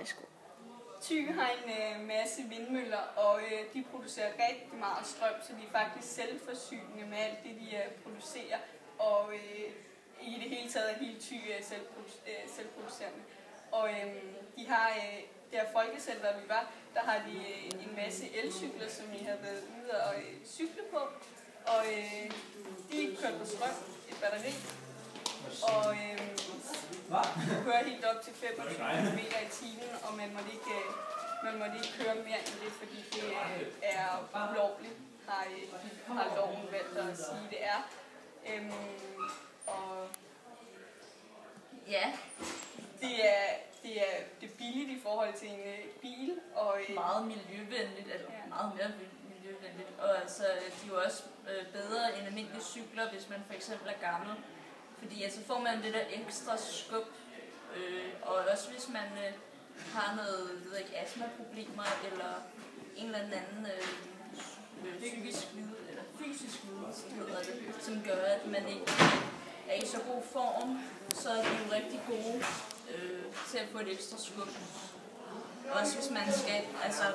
værsgo. Thy har en masse vindmøller, og de producerer rigtig meget strøm, så de er faktisk selvforsynende med alt det, de producerer. Og i det hele taget er hele Thy selvproducerende. Og de har, der folkecenter vi var, der har de en masse elcykler, som I har været ude og cykle på. Og de kører på strøm, et batteri. Og kører helt op til 25 km i timen, og man måtte ikke køre mere end det, fordi det er ulovligt, har loven valgt at sige, det er. Og ja, det er billigt i forhold til en bil. Og meget miljøvenligt, eller meget mere miljøvenligt. Og altså, de er jo også bedre end almindelige cykler, hvis man for eksempel er gammel. Fordi altså får man lidt af ekstra skub, og også hvis man har noget, astmaproblemer eller en eller anden psykisk lidelse, eller fysisk lidelse, som gør, at man ikke er i så god form, så er de jo rigtig gode til at få et ekstra skub. Også hvis man skal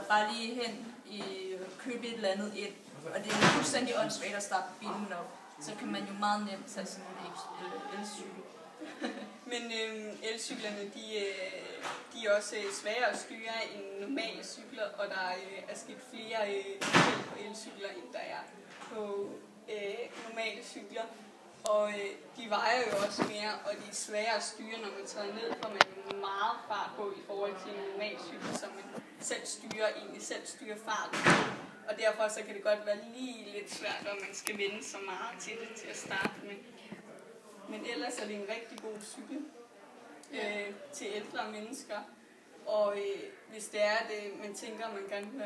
bare lige hen i købe et eller andet ind, og det er fuldstændig åndssvagt at starte bilen op, så kan man jo meget nemt tage sådan en elcykel. Men elcyklerne, de er også sværere at styre end normale cykler, og der er sket flere uheld på elcykler, end der er på normale cykler. Og de vejer jo også mere, og de er svære at styre, når man tager ned, for man er meget fart på i forhold til en normal cykel, som man selv styrer farten. Og derfor så kan det godt være lige lidt svært, når man skal vende så meget til det til at starte med. Men ellers er det en rigtig god cykel til ældre mennesker. Og hvis det er det, man tænker, at man gerne vil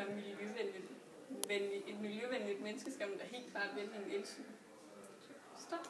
være et miljøvenligt menneske, skal man da helt klart vælge en elcykel. Stop.